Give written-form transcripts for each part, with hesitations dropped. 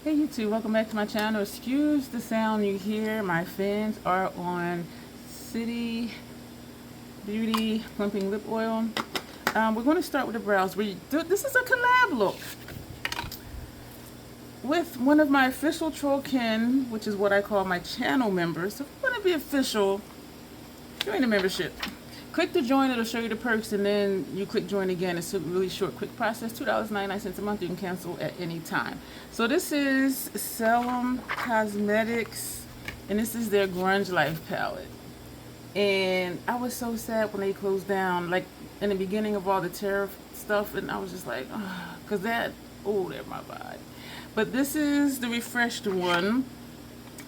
Hey YouTube, welcome back to my channel. Excuse the sound you hear. My fans are on City Beauty Plumping Lip Oil. We're going to start with the brows. This is a collab look with one of my official trollkin, which is what I call my channel members. So if you want to be official, join the membership. Click to join, it'll show you the perks, and then you click join again. It's a really short, quick process, $2.99 a month. You can cancel at any time. So this is Salem Cosmetics, and this is their Grunge Life palette. And I was so sad when they closed down, like in the beginning of all the tariff stuff, and I was just like, oh, because they're my vibe. But this is the refreshed one.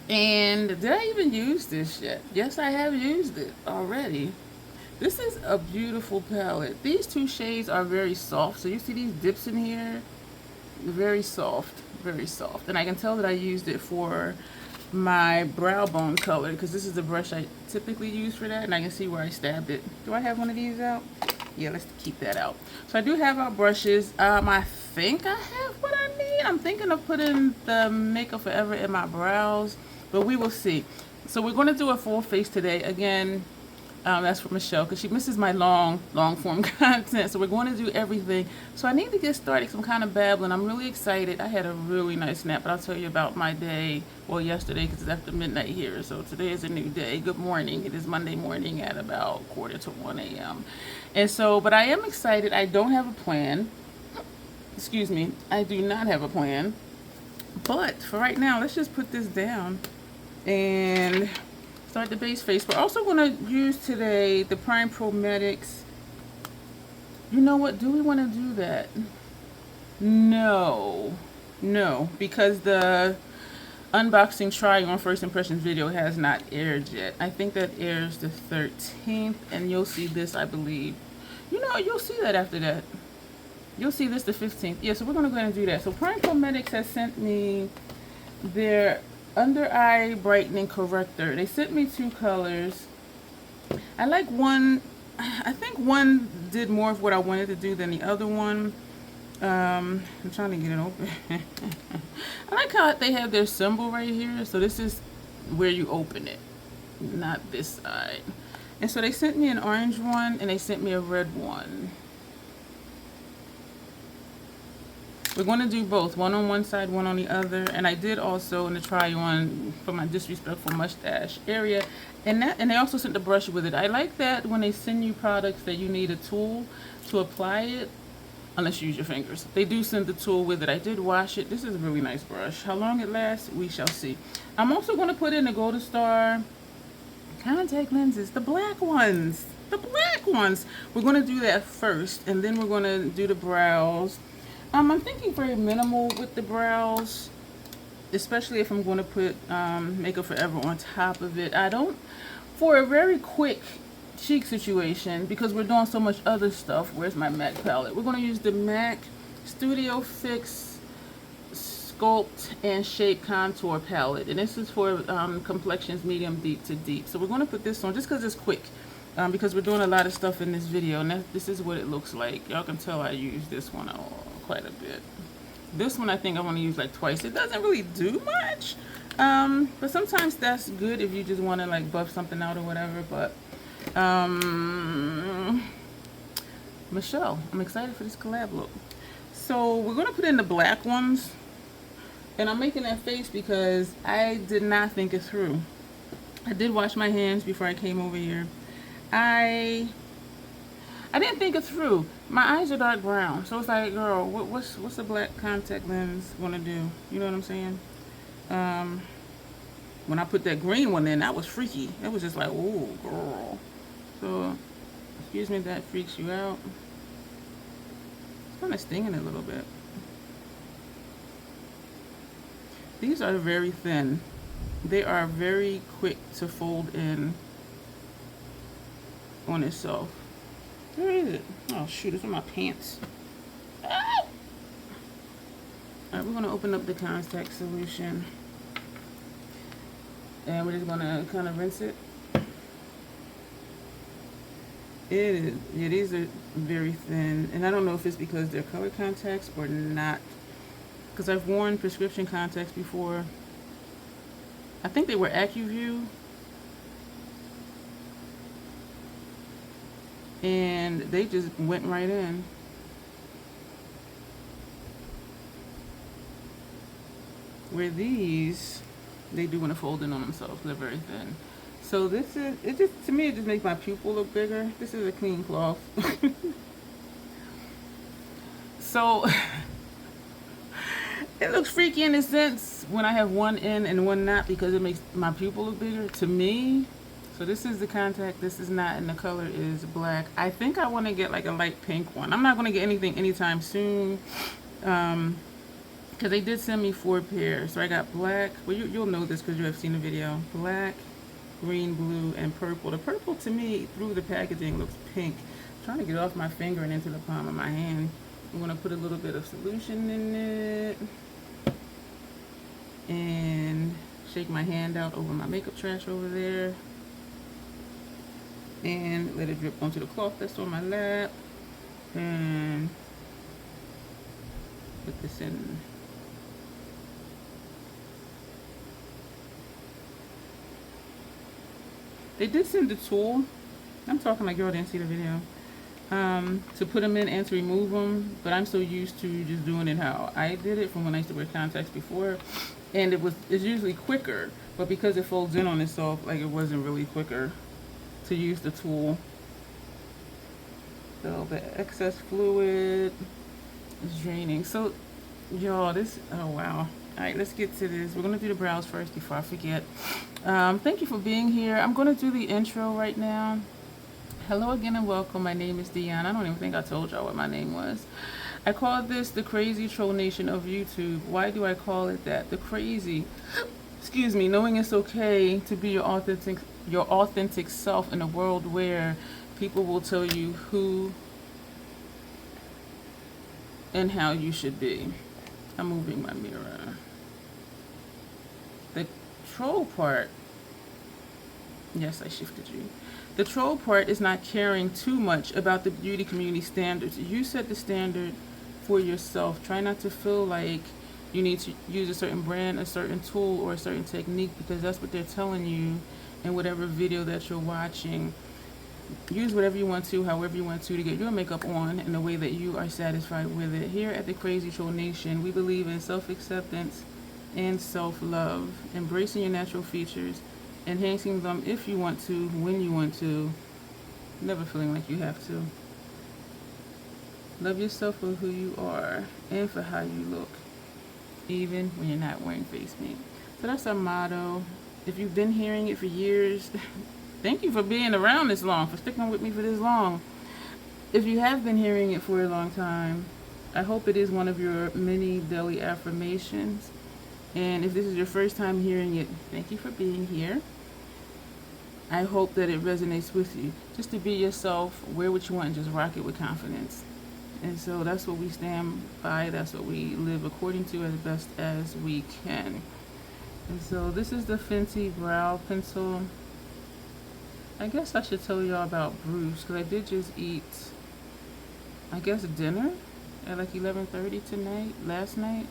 And did I even use this yet? Yes, I have used it already. This is a beautiful palette. These two shades are very soft. So you see these dips in here? Very soft, very soft. And I can tell that I used it for my brow bone color because this is the brush I typically use for that. And I can see where I stabbed it. Do I have one of these out? Yeah, let's keep that out. So I do have our brushes. I think I have what I need. I'm thinking of putting the Makeup Forever in my brows, but we will see. So we're going to do a full face today. Again, that's for Michelle because she misses my long form content. So we're going to do everything. So I need to get started. Some kind of babbling. I'm really excited. I had a really nice nap, but I'll tell you about my day. Well, yesterday because it's after midnight here. So today is a new day. Good morning. It is Monday morning at about 1:45 a.m. And so, but I am excited. I don't have a plan. Excuse me. I do not have a plan. But for right now, let's just put this down and start the base face. We're also going to use today the Prime Prometics. You know what? Do we want to do that? No, because the unboxing try on first impressions video has not aired yet. I think that airs the 13th, and you'll see this, I believe. You know, you'll see that after that. You'll see this the 15th. Yeah, so we're going to go ahead and do that. So Prime Prometics has sent me their under eye brightening corrector. They sent me two colors. I like one. I think one did more of what I wanted to do than the other one. I'm trying to get it open. I like how they have their symbol right here. So this is where you open it, not this side. And so they sent me an orange one and they sent me a red one. We're going to do both, one on one side, one on the other. And I did also in the try on for my disrespectful mustache area. And they also sent the brush with it. I like that when they send you products that you need a tool to apply it, unless you use your fingers. They do send the tool with it. I did wash it. This is a really nice brush. How long it lasts, we shall see. I'm also going to put in the Golden Star contact lenses, the black ones. The black ones. We're going to do that first, and then we're going to do the brows. I'm thinking very minimal with the brows, especially if I'm going to put Makeup Forever on top of it. For a very quick cheek situation, because we're doing so much other stuff. Where's my MAC palette? We're going to use the MAC Studio Fix Sculpt and Shape Contour palette. And this is for complexions medium deep to deep. So we're going to put this on just because it's quick. Because we're doing a lot of stuff in this video, and this is what it looks like. Y'all can tell I use this one quite a bit. This one I think I want to use like twice. It doesn't really do much, but sometimes that's good if you just want to like buff something out or whatever. But Michelle, I'm excited for this collab look. So we're gonna put in the black ones, and I'm making that face because I did not think it through. I did wash my hands before I came over here. I didn't think it through. My eyes are dark brown, so it's like, girl, what's a black contact lens gonna do? You know what I'm saying? When I put that green one in, that was freaky. It was just like, oh, girl. So, excuse me if that freaks you out. It's kind of stinging a little bit. These are very thin. They are very quick to fold in on itself. Where is it? Oh shoot, it's in my pants. Ah! Alright, we're going to open up the contact solution. And we're just going to kind of rinse it. Yeah, these are very thin. And I don't know if it's because they're color contacts or not. because I've worn prescription contacts before. I think they were AccuView, and they just went right in. Where these, they do want to fold in on themselves. They're very thin. So this is, it just, to me, it just makes my pupil look bigger. This is a clean cloth. So it looks freaky in a sense when I have one in and one not, because it makes my pupil look bigger to me. So this is the contact, this is not, and the color is black. I think I want to get like a light pink one. I'm not going to get anything anytime soon, because they did send me 4 pairs. So I got black, well you'll know this because you have seen the video. Black, green, blue, and purple. The purple to me through the packaging looks pink. I'm trying to get off my finger and into the palm of my hand. I'm going to put a little bit of solution in it and shake my hand out over my makeup trash over there and let it drip onto the cloth that's on my lap, and put this in. They did send the tool. I'm talking like y'all didn't see the video. To put them in and to remove them, but I'm so used to just doing it how I did it from when I used to wear contacts before, and it's usually quicker, but because it folds in on itself, like it wasn't really quicker to use the tool. So the excess fluid is draining. So y'all, this, oh wow. All right, let's get to this. We're gonna do the brows first before I forget. Thank you for being here. I'm gonna do the intro right now. Hello again and welcome. My name is Dion. I don't even think I told y'all what my name was. I call this the crazy troll nation of YouTube. Why do I call it that? The crazy, excuse me, knowing it's okay to be your authentic self in a world where people will tell you who and how you should be. I'm moving my mirror. The troll part, yes, I shifted you. The troll part is not caring too much about the beauty community standards. You set the standard for yourself. Try not to feel like you need to use a certain brand, a certain tool, or a certain technique, because that's what they're telling you in whatever video that you're watching. Use whatever you want to, however you want to get your makeup on in the way that you are satisfied with it. Here at the Crazy Troll Nation, we believe in self-acceptance and self-love, embracing your natural features, enhancing them if you want to, when you want to, never feeling like you have to. Love yourself for who you are and for how you look, even when you're not wearing face paint. So that's our motto. If you've been hearing it for years, thank you for being around this long, for sticking with me for this long. If you have been hearing it for a long time, I hope it is one of your many daily affirmations. And if this is your first time hearing it, thank you for being here. I hope that it resonates with you. Just to be yourself, wear what you want, and just rock it with confidence. And so that's what we stand by. That's what we live according to as best as we can. And so this is the Fenty Brow Pencil. I guess I should tell y'all about Bruce, because I did just eat, I guess, dinner at like 11:30 tonight, last night.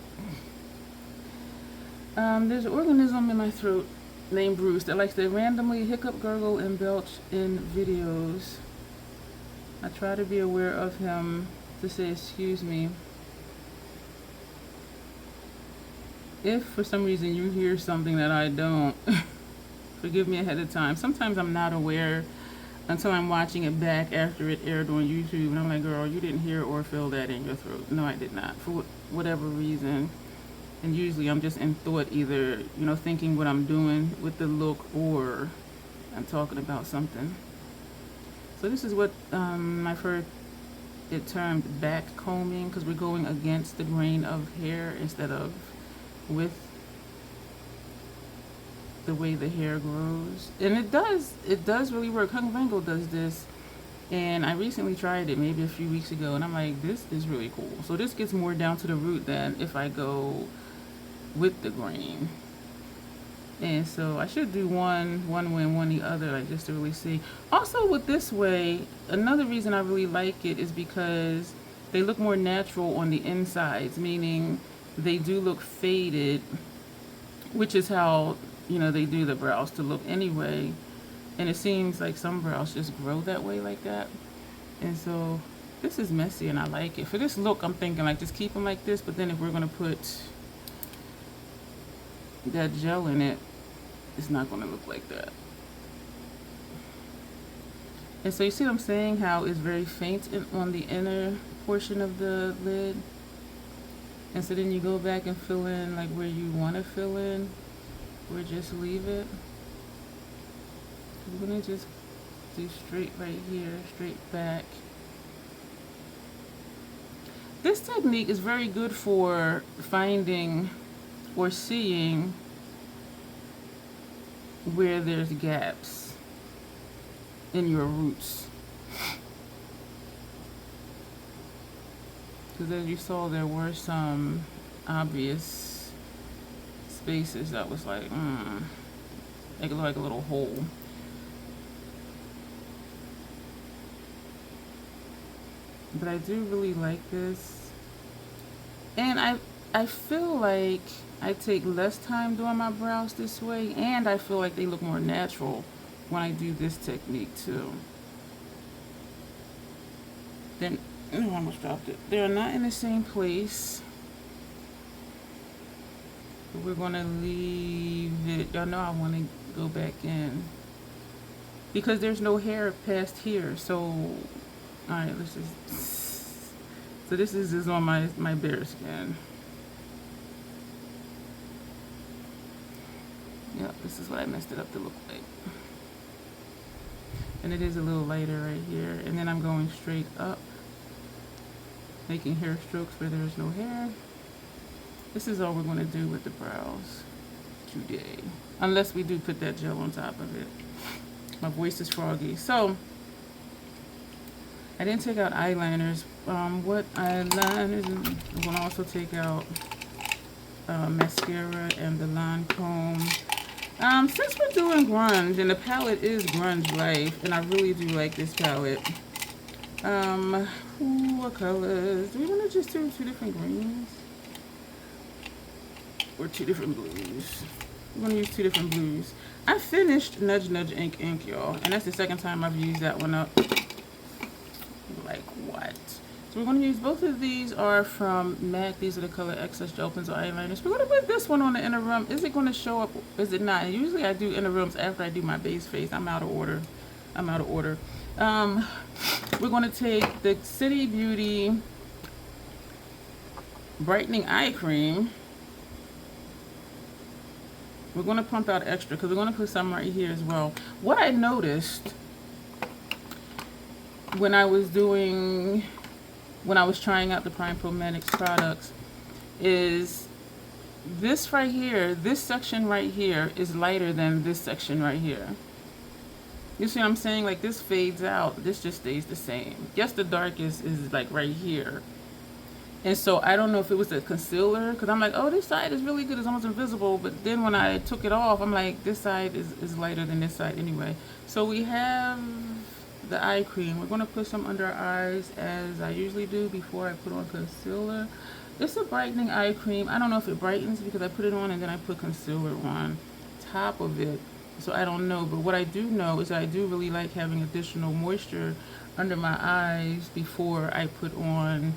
There's an organism in my throat named Bruce that likes to randomly hiccup, gurgle, and belch in videos. I try to be aware of him to say excuse me. If for some reason you hear something that I don't, forgive me ahead of time. Sometimes I'm not aware until I'm watching it back after it aired on YouTube, and I'm like, girl, you didn't hear or feel that in your throat. No, I did not, for whatever reason. And usually I'm just in thought, either, you know, thinking what I'm doing with the look, or I'm talking about something. So this is what I've heard it termed back combing, because we're going against the grain of hair instead of with the way the hair grows. And it does really work. Hung Vango does this, and I recently tried it maybe a few weeks ago, and I'm like, this is really cool. So this gets more down to the root than if I go with the grain. And so I should do one way and one the other, like, just to really see. Also with this way, another reason I really like it is because they look more natural on the insides, meaning they do look faded, which is how, you know, they do the brows to look anyway. And it seems like some brows just grow that way like that. And so this is messy and I like it. For this look, I'm thinking like just keep them like this, but then if we're gonna put that gel in it, it's not gonna look like that. And so you see what I'm saying, how it's very faint on the inner portion of the lid. And so then you go back and fill in like where you want to fill in, or just leave it. I'm gonna just do straight right here, straight back. This technique is very good for finding or seeing where there's gaps in your roots. Because as you saw, there were some obvious spaces that was like, it looked like a little hole. But I do really like this. And I feel like I take less time doing my brows this way, and I feel like they look more natural when I do this technique too. Then, I almost dropped it. They're not in the same place. But we're gonna leave it. Y'all know I want to go back in because there's no hair past here. So, all right, let's just. So this is just on my bare skin. Yep, this is what I messed it up to look like. And it is a little lighter right here. And then I'm going straight up, making hair strokes where there's no hair. This is all we're going to do with the brows today. Unless we do put that gel on top of it. My voice is froggy. So, I didn't take out eyeliners. What eyeliners? I'm going to also take out mascara and the Lancome. Since we're doing grunge, and the palette is Grunge Life, and I really do like this palette. What colors? Do we want to just do 2 different greens? Or 2 different blues? We're going to use 2 different blues. I finished Nudge Nudge Ink, y'all, and that's the second time I've used that one up. Like what? So we're going to use both of these are from MAC. These are the color Excess Gel Pencil Eyeliners. We're going to put this one on the inner rim. Is it going to show up? Is it not? And usually I do inner rims after I do my base face. I'm out of order. We're going to take the City Beauty Brightening Eye Cream. We're going to pump out extra because we're going to put some right here as well. What I noticed when I was trying out the Prime Promedics products is this right here, this section right here is lighter than this section right here. You see what I'm saying? Like this fades out, this just stays the same. Yes, the darkest is like right here. And so I don't know if it was the concealer, because I'm like, oh, this side is really good, it's almost invisible. But then when I took it off, I'm like, this side is lighter than this side anyway. So we have the eye cream. We're going to put some under our eyes as I usually do before I put on concealer. It's a brightening eye cream. I don't know if it brightens because I put it on and then I put concealer on top of it. So I don't know. But what I do know is that I do really like having additional moisture under my eyes before I put on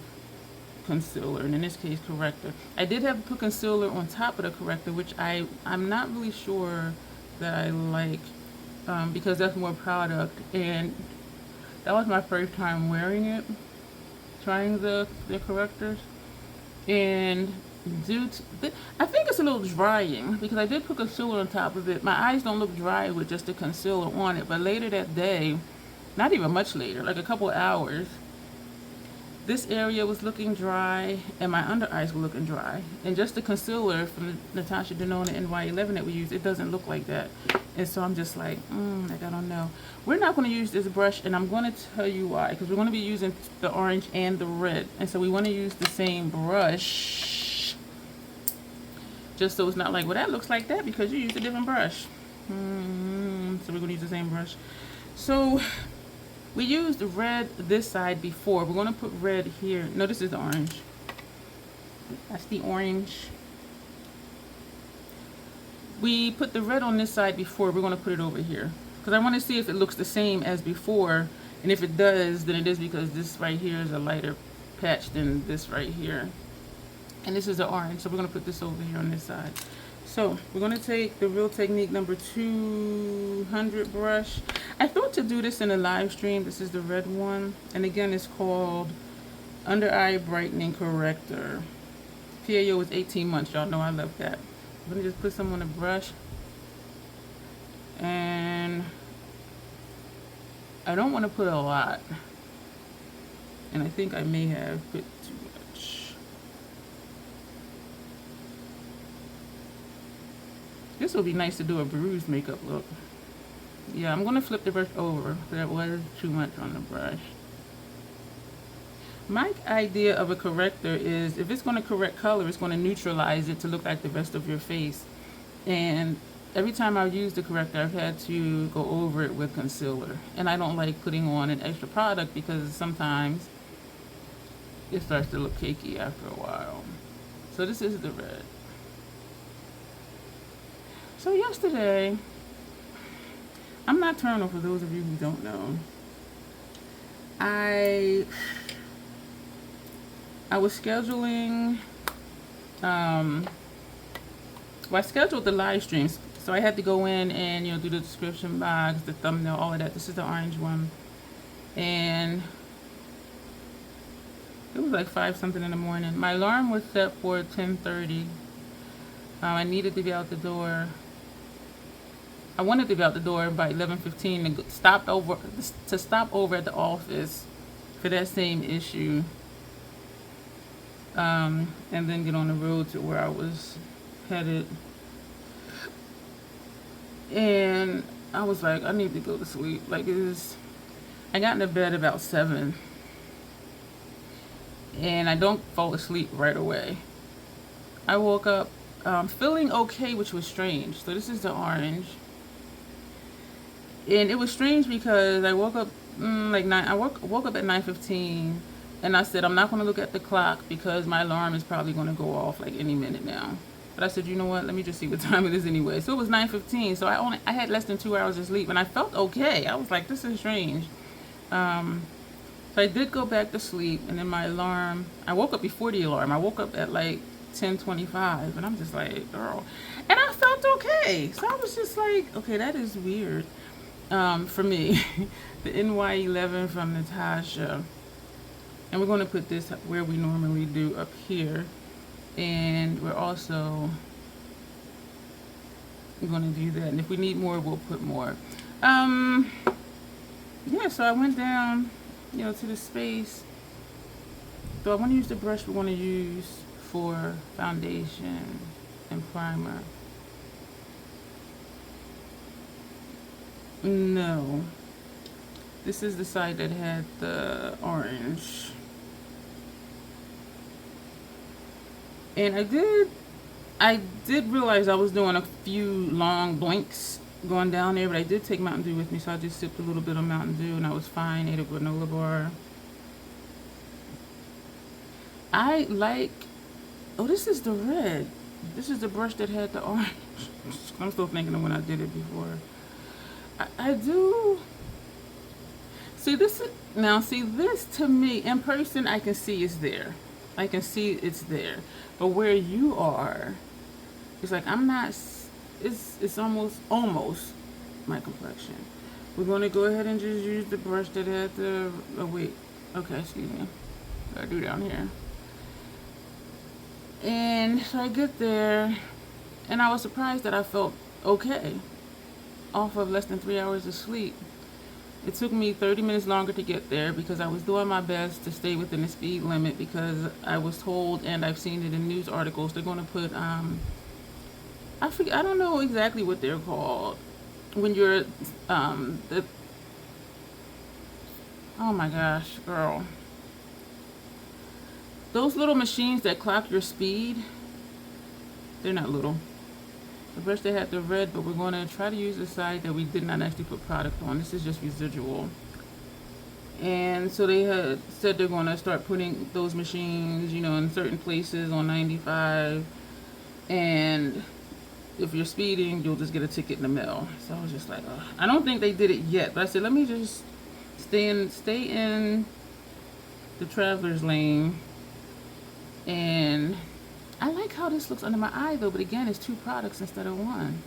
concealer, and in this case corrector. I did have to put concealer on top of the corrector, which I'm not really sure that I like because that's more product, and that was my first time wearing it, trying the correctors, and I think it's a little drying because I did put concealer on top of it. My eyes don't look dry with just the concealer on it, but later that day, not even much later, like a couple hours, this area was looking dry and my under eyes were looking dry. And just the concealer from Natasha Denona NY11 that we use, it doesn't look like that. And so I'm just like, I don't know. We're not going to use this brush, and I'm going to tell you why. Because we're going to be using the orange and the red. And so we want to use the same brush. Just so it's not like, well, that looks like that because you used a different brush. So we're going to use the same brush. So we used red this side before. We're going to put red here. No, this is the orange. That's the orange. We put the red on this side before. We're going to put it over here because I want to see if it looks the same as before, and if it does, then it is because this right here is a lighter patch than this right here, and this is the orange. So we're going to put this over here on this side. So we're going to take the Real Technique number 200 brush. I thought to do this in a live stream. This is the red one, and again it's called Under Eye Brightening Corrector. PAO is 18 months. Y'all know I love that. Let me just put some on the brush, and I don't want to put a lot, and I think I may have put too much. This would be nice to do a bruised makeup look. Yeah, I'm going to flip the brush over. That was too much on the brush. My idea of a corrector is if it's going to correct color, it's going to neutralize it to look like the rest of your face. And every time I've used the corrector, I've had to go over it with concealer. And I don't like putting on an extra product because sometimes it starts to look cakey after a while. So this is the red. So yesterday, I'm nocturnal for those of you who don't know. I was scheduling, I scheduled the live streams, so I had to go in and, do the description box, the thumbnail, all of that. This is the orange one, and it was like 5 something in the morning. My alarm was set for 10:30. I needed to be out the door. I wanted to be out the door by 11:15 to stop over at the office for that same issue. And then get on the road to where I was headed. And I was like, I need to go to sleep. Like, I got into bed about 7. And I don't fall asleep right away. I woke up feeling okay, which was strange. So this is the orange. And it was strange because I woke up like 9. I woke up at 9:15. And I said, I'm not going to look at the clock because my alarm is probably going to go off like any minute now. But I said, you know what? Let me just see what time it is anyway. So it was 9:15. So I had less than 2 hours of sleep, and I felt okay. I was like, this is strange. So I did go back to sleep, and then my alarm, I woke up before the alarm. I woke up at like 10:25, and I'm just like, girl. And I felt okay. So I was just like, okay, that is weird for me. The NY11 from Natasha. And we're going to put this where we normally do, up here. And we're also going to do that. And if we need more, we'll put more. Yeah, so I went down, to the space. So I want to use the brush we're going to use for foundation and primer. No. This is the side that had the orange. And I did realize I was doing a few long blinks going down there, but I did take Mountain Dew with me, so I just sipped a little bit of Mountain Dew and I was fine. Ate a granola bar. I like, oh, this is the red. This is the brush that had the orange. I'm still thinking of when I did it before. I do. See, this to me, in person, I can see it's there. I can see it's there. But where you are, it's like I'm not, it's almost my complexion. We're going to go ahead and just use the brush that had the, oh wait, okay, excuse me. What do I do down here? And so I get there, and I was surprised that I felt okay off of less than 3 hours of sleep. It took me 30 minutes longer to get there because I was doing my best to stay within the speed limit because I was told, and I've seen it in news articles, they're going to put, I don't know exactly what they're called. When you're, oh my gosh, girl. Those little machines that clock your speed, they're not little. The brush that had the red, but we're going to try to use the side that we did not actually put product on. This is just residual. And so they had said they're going to start putting those machines, you know, in certain places on 95. And if you're speeding, you'll just get a ticket in the mail. So I was just like, ugh. I don't think they did it yet, but I said, let me just stay in the traveler's lane. And I like how this looks under my eye though, but again, it's 2 products instead of 1.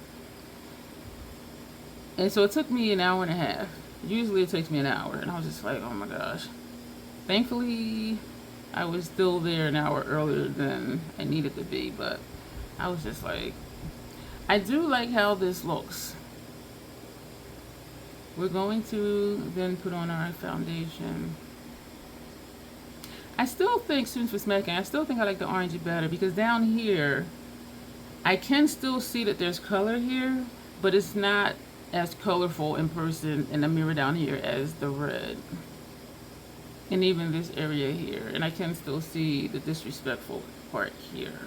And so it took me an hour and a half. Usually it takes me an hour, and I was just like, oh my gosh. Thankfully, I was still there an hour earlier than I needed to be, but I was just like, I do like how this looks. We're going to then put on our foundation. I still think, Students for Smacking, I still think I like the orangey better, because down here, I can still see that there's color here, but it's not as colorful in person in the mirror down here as the red. And even this area here. And I can still see the disrespectful part here.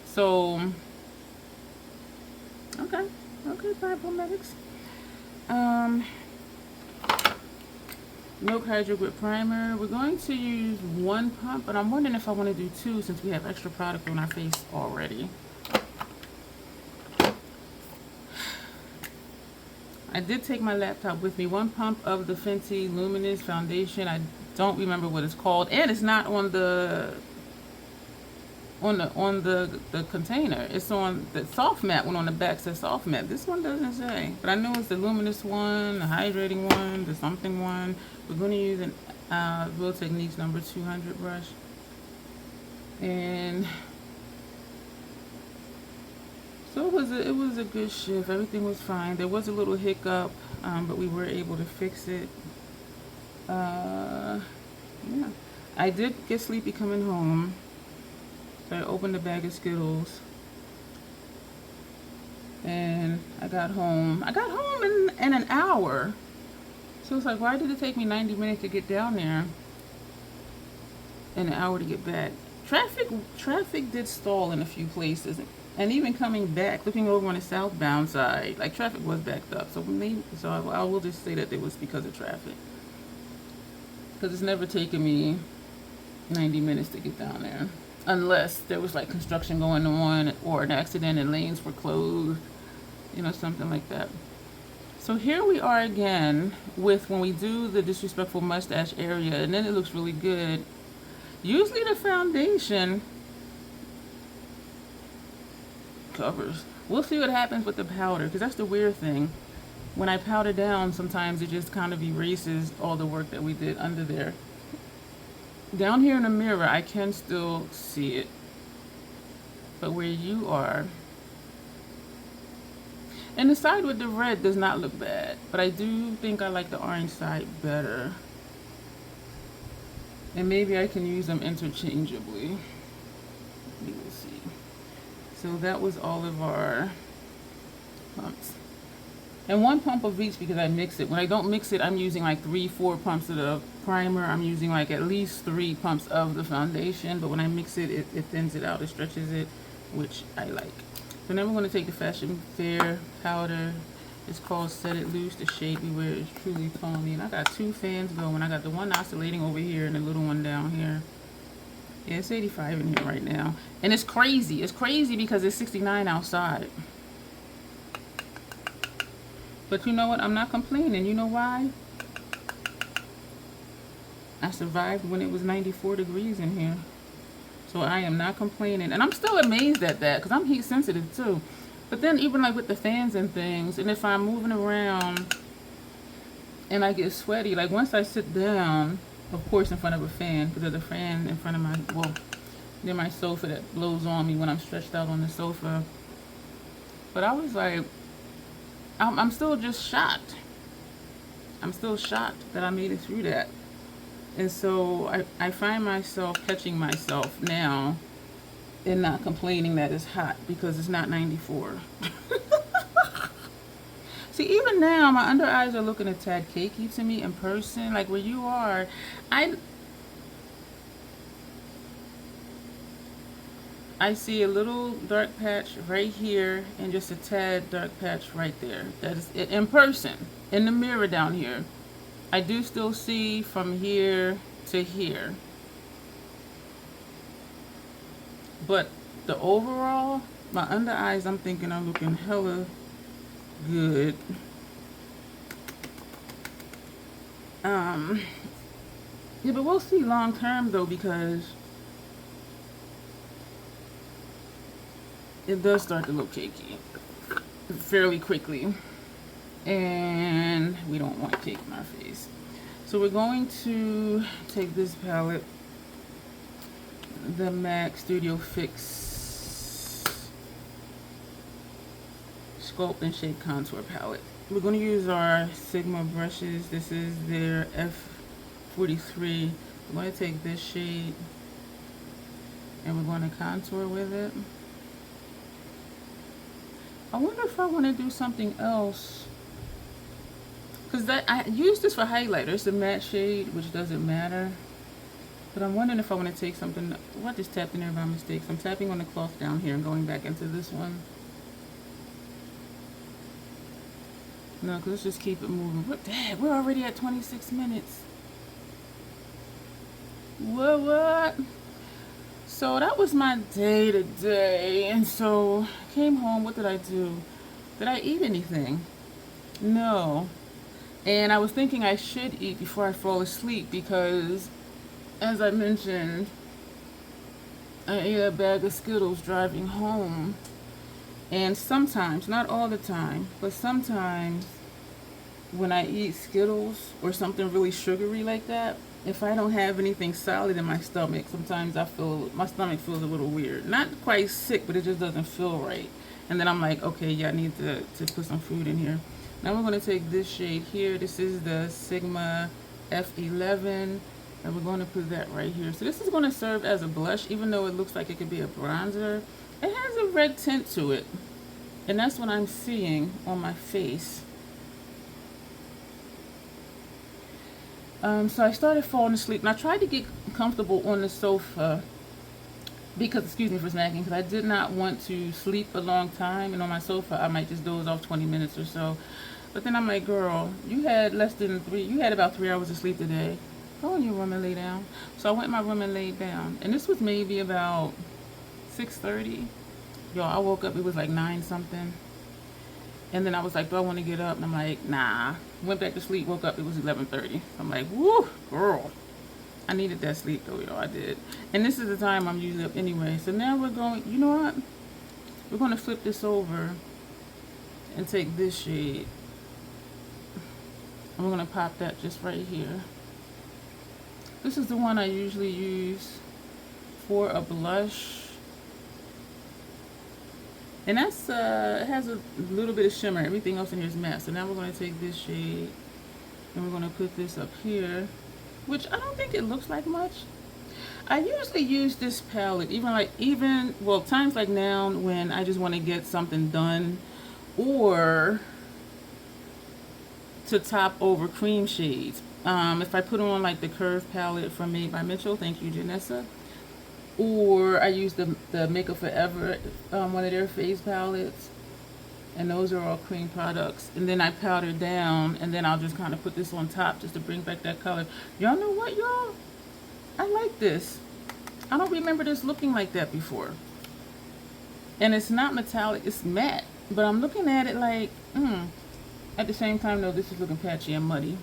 So, okay, Biomedics. Milk Hydro Grip Primer. We're going to use 1 pump, but I'm wondering if I want to do 2 since we have extra product on our face already. I did take my laptop with me. 1 pump of the Fenty Luminous Foundation. I don't remember what it's called, and it's not on the container. It's on the soft matte one on the back. Says soft matte. This one doesn't say, but I know it's the luminous one, the hydrating one, the something one. We're going to use an Real Techniques number 200 brush, and so it was a good shift. Everything was fine. There was a little hiccup, but we were able to fix it. Yeah, I did get sleepy coming home. So I opened a bag of Skittles, and I got home. In an hour. So it's like, why did it take me 90 minutes to get down there and an hour to get back? Traffic did stall in a few places. And even coming back, looking over on the southbound side, like traffic was backed up. So I will just say that it was because of traffic. Because it's never taken me 90 minutes to get down there. Unless there was like construction going on or an accident and lanes were closed. You know, something like that. So here we are again with when we do the disrespectful mustache area, and then it looks really good. Usually the foundation covers. We'll see what happens with the powder, because that's the weird thing. When I powder down, sometimes it just kind of erases all the work that we did under there. Down here in the mirror, I can still see it. But where you are, and the side with the red does not look bad, but I do think I like the orange side better. And maybe I can use them interchangeably. We will see. So that was all of our pumps. And 1 pump of each because I mix it. When I don't mix it, I'm using like 3-4 pumps of the primer. I'm using like at least 3 pumps of the foundation. But when I mix it, it thins it out, it stretches it, which I like. So now we're going to take the Fashion Fair powder. It's called Set It Loose. The shade we wear is Truly Tawny. And I got 2 fans going. I got the one oscillating over here and the little one down here. Yeah, it's 85 in here right now. And it's crazy. It's crazy because it's 69 outside. But you know what? I'm not complaining. You know why? I survived when it was 94 degrees in here. So I am not complaining. And I'm still amazed at that because I'm heat sensitive too. But then even like with the fans and things, and if I'm moving around and I get sweaty, like once I sit down, of course in front of a fan, because there's a fan in front of my, well, near my sofa that blows on me when I'm stretched out on the sofa. But I was like, I'm still just shocked. I'm still shocked that I made it through that. And so I find myself catching myself now and not complaining that it's hot because it's not 94. See, even now, my under eyes are looking a tad cakey to me in person. Like where you are, I see a little dark patch right here and just a tad dark patch right there. That is in person. In the mirror down here, I do still see from here to here. But the overall, my under eyes, I'm thinking I'm looking hella good. Yeah, but we'll see long term though, because it does start to look cakey fairly quickly. And we don't want cake in our face. So we're going to take this palette, the MAC Studio Fix Sculpt and Shape Contour Palette. We're going to use our Sigma brushes. This is their F43. I'm going to take this shade and we're going to contour with it. I wonder if I want to do something else, because I use this for highlighter. It's a matte shade, which doesn't matter. But I'm wondering if I want to take something. Well, I just tapped in there by mistake. So I'm tapping on the cloth down here and going back into this one. No, because let's just keep it moving. What? Dang, we're already at 26 minutes. What? So that was my day today. And so I came home. What did I do? Did I eat anything? No. And I was thinking I should eat before I fall asleep because, as I mentioned, I ate a bag of Skittles driving home. And sometimes, not all the time, but sometimes when I eat Skittles or something really sugary like that, if I don't have anything solid in my stomach, sometimes I feel, my stomach feels a little weird. Not quite sick, but it just doesn't feel right. And then I'm like, okay, yeah, I need to put some food in here. Now we're going to take this shade here. This is the Sigma F11. And we're going to put that right here. So this is going to serve as a blush, even though it looks like it could be a bronzer. It has a red tint to it. And that's what I'm seeing on my face. So I started falling asleep. And I tried to get comfortable on the sofa because, excuse me for snacking, because I did not want to sleep a long time. And on my sofa, I might just doze off 20 minutes or so. But then I'm like, girl, you had about 3 hours of sleep today. Go in your room and lay down. So I went in my room and laid down. And this was maybe about 6:30. Yo, I woke up, it was like 9 something. And then I was like, do I want to get up? And I'm like, nah. Went back to sleep, woke up, it was 11:30. I'm like, woo, girl. I needed that sleep though, yo, I did. And this is the time I'm usually up anyway. So now we're going, you know what? We're going to flip this over and take this shade. And we're going to pop that just right here. This is the one I usually use for a blush. And that's, it has a little bit of shimmer. Everything else in here is matte. So now we're going to take this shade and we're going to put this up here, which I don't think it looks like much. I usually use this palette, well, times like now when I just want to get something done or to top over cream shades. If I put on like the Curve palette from Made by Mitchell, thank you, Janessa. Or I use the Makeup Forever, one of their face palettes. And those are all cream products. And then I powder down, and then I'll just kind of put this on top just to bring back that color. Y'all know what, y'all? I like this. I don't remember this looking like that before. And it's not metallic, it's matte. But I'm looking at it like, At the same time, though, this is looking patchy and muddy.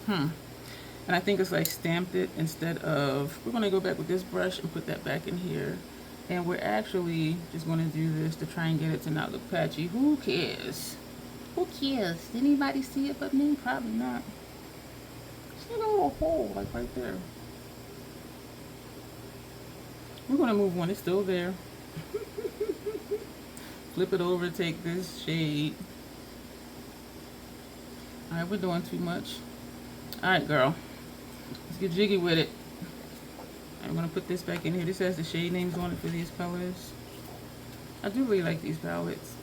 And I think it's like stamped it instead of, we're going to go back with this brush and put that back in here. And we're actually just going to do this to try and get it to not look patchy. Who cares? Who cares? Did anybody see it but me? Probably not. See a little hole, like right there. We're going to move on. It's still there. Flip it over, take this shade. Alright, we're doing too much. Alright, girl. Let's get jiggy with it. I'm going to put this back in here. This has the shade names on it for these colors. I do really like these palettes.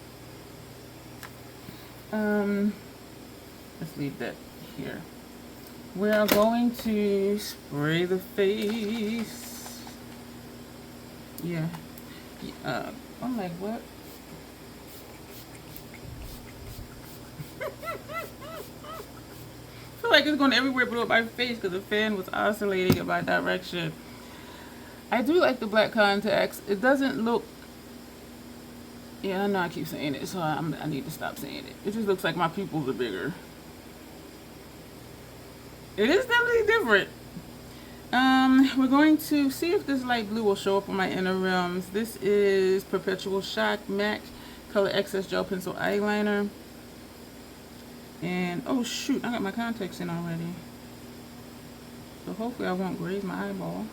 Let's leave that here. We are going to spray the face. Yeah. I'm like, what? I feel like it's going everywhere but on my face because the fan was oscillating in my direction. I do like the black contacts. It doesn't look... Yeah, I know I keep saying it, so I need to stop saying it. It just looks like my pupils are bigger. It is definitely different. We're going to see if this light blue will show up on my inner rims. This is Perpetual Shock MAC Color Excess Gel Pencil Eyeliner. And, oh shoot, I got my contacts in already. So hopefully I won't graze my eyeball.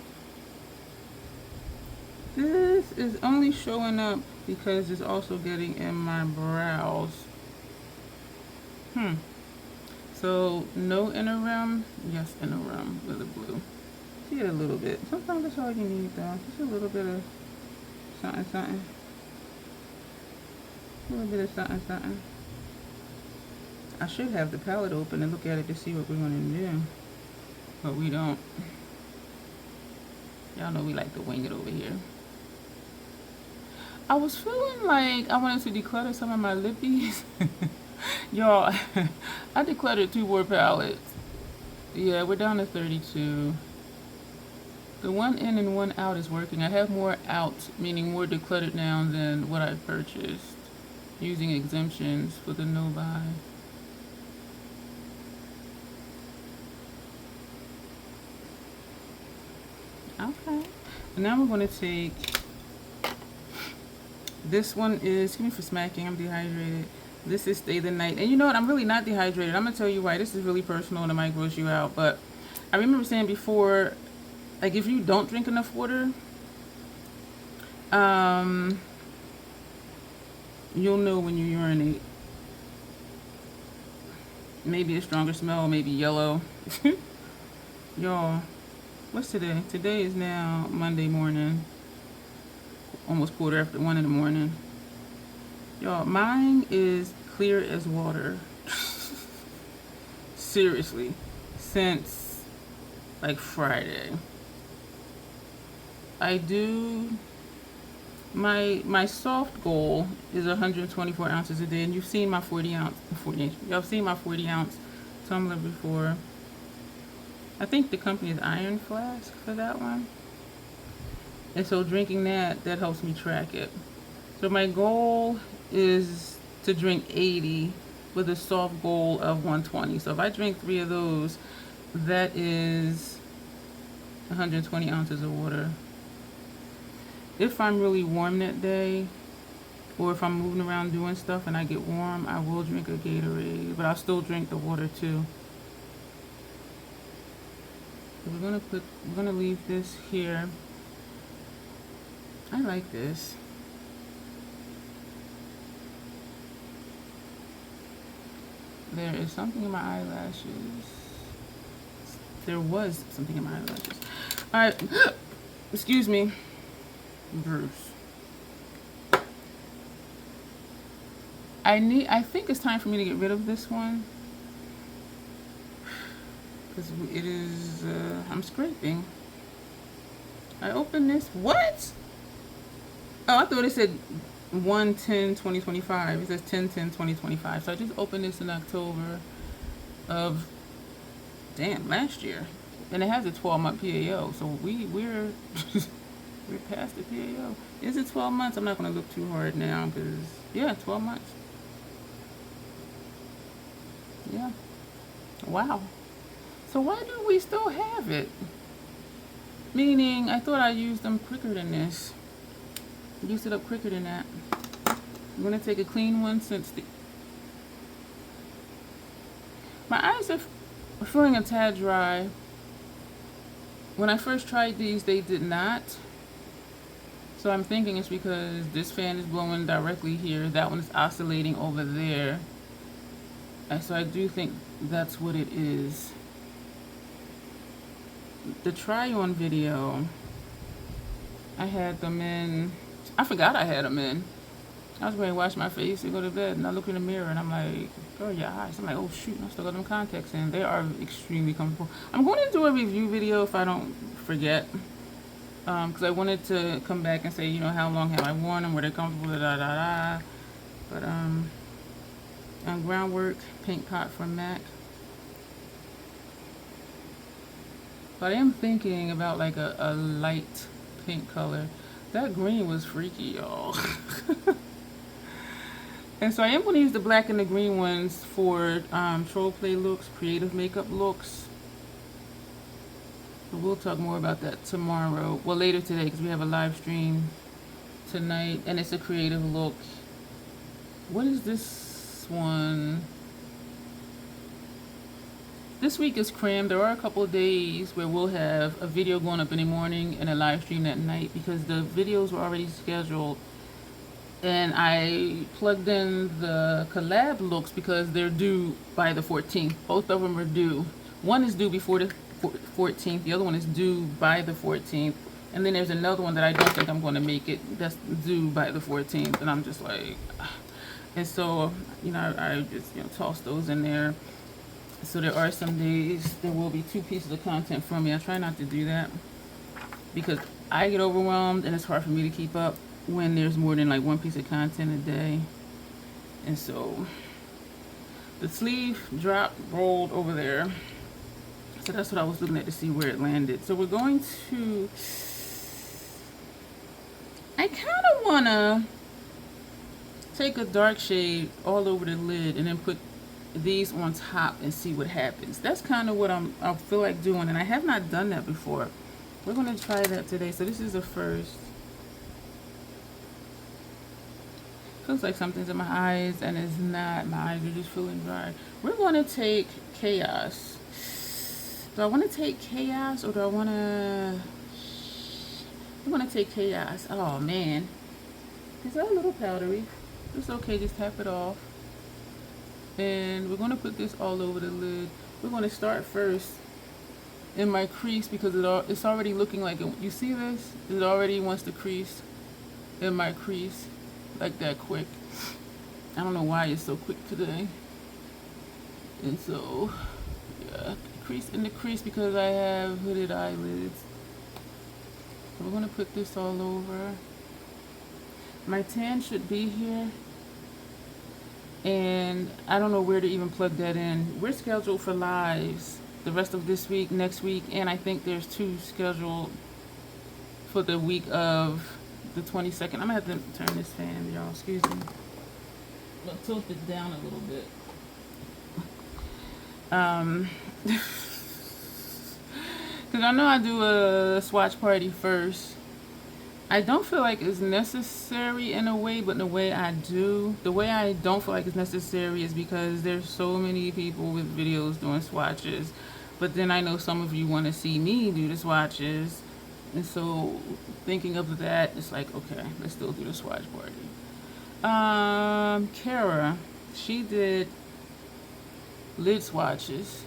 This is only showing up because it's also getting in my brows. So, no inner rim. Yes, inner rim with the blue. See it a little bit. Sometimes that's all you need though. Just a little bit of something, something. A little bit of something, something. I should have the palette open and look at it to see what we're going to do. But we don't. Y'all know we like to wing it over here. I was feeling like I wanted to declutter some of my lippies. Y'all, I decluttered 2 more palettes. Yeah, we're down to 32. The one in and one out is working. I have more out, meaning more decluttered now than what I purchased, using exemptions for the no buy. Okay. And now we're going to take... This one is... Excuse me for smacking. I'm dehydrated. This is Stay the Night. And you know what? I'm really not dehydrated. I'm going to tell you why. This is really personal and it might gross you out. But I remember saying before, like if you don't drink enough water, you'll know when you urinate. Maybe a stronger smell, maybe yellow. Y'all, what's today? Today is now Monday morning. Almost 1:15 in the morning. Y'all, mine is clear as water. Seriously. Since like Friday. I do... My soft goal is 124 ounces a day, and you've seen my 40 ounce, y'all seen my 40 ounce tumbler before. I think the company is Iron Flask for that one. And so drinking that helps me track it. So my goal is to drink 80 with a soft goal of 120. So if I drink 3 of those, that is 120 ounces of water. If I'm really warm that day, or if I'm moving around doing stuff and I get warm, I will drink a Gatorade, but I'll still drink the water too. So we're gonna leave this here. I like this. There is something in my eyelashes. There was something in my eyelashes. Alright, excuse me. Bruce. I think it's time for me to get rid of this one. Because it is, I'm scraping. I opened this, what? Oh, I thought it said 1/10/2025. It says 10/10/2025. So I just opened this in October of, damn, last year. And it has a 12-month PAO. So we're we're past the PAO. Is it 12 months? I'm not going to look too hard now because, yeah, 12 months. Yeah. Wow. So why do we still have it? Meaning, I thought I used them quicker than this. Used it up quicker than that. I'm going to take a clean one since the... My eyes are feeling a tad dry. When I first tried these, they did not. So I'm thinking it's because this fan is blowing directly here. That one is oscillating over there. And so I do think that's what it is. The try-on video, I had them in... I forgot I had them in. I was going to wash my face and go to bed, and I look in the mirror, and I'm like, girl, your eyes. I'm like, oh, shoot, I still got them contacts in. They are extremely comfortable. I'm going to do a review video if I don't forget. Because I wanted to come back and say, you know, how long have I worn them, were they comfortable, da-da-da. But, Groundwork Paint Pot from MAC. But I am thinking about like a light pink color. That green was freaky, y'all. And so I am going to use the black and the green ones for troll play looks, creative makeup looks. But we'll talk more about that tomorrow. Well, later today, because we have a live stream tonight, and it's a creative look. What is this one? This week is crammed. There are a couple of days where we'll have a video going up in the morning and a live stream at night because the videos were already scheduled. And I plugged in the collab looks because they're due by the 14th. Both of them are due. One is due before the 14th. The other one is due by the 14th. And then there's another one that I don't think I'm going to make it. That's due by the 14th. And I'm just like... And so, you know, I just, you know, toss those in there. So there are some days there will be 2 pieces of content from me. I try not to do that because I get overwhelmed and it's hard for me to keep up when there's more than like 1 piece of content a day. And so the sleeve dropped, rolled over there. So that's what I was looking at to see where it landed. So we're going to, I kind of want to take a dark shade all over the lid and then put these on top and see what happens. That's kind of what I feel like doing, and I have not done that before. We're going to try that today. So this is the first. Feels like something's in my eyes, and it's not. My eyes are just feeling dry. We're going to take Chaos. Do I want to take Chaos, or do I want to... I'm going to take Chaos. Oh, man. Is that a little powdery? It's okay, just tap it off. And we're going to put this all over the lid. We're going to start first in my crease because it's already looking like it. You see this? It already wants to crease in my crease. Like that quick. I don't know why it's so quick today. And so, yeah, crease in the crease because I have hooded eyelids. So we're going to put this all over. My tan should be here. And I don't know where to even plug that in. We're scheduled for lives the rest of this week, next week, and I think there's 2 scheduled for the week of the 22nd. I'm gonna have to turn this fan, y'all. Excuse me. I'll tilt it down a little bit. Because I know I do a swatch party first. I don't feel like it's necessary in a way, but in a way I do. The way I don't feel like it's necessary is because there's so many people with videos doing swatches. But then I know some of you want to see me do the swatches. And so thinking of that, it's like, okay, let's still do the swatch party. Kara, she did lid swatches.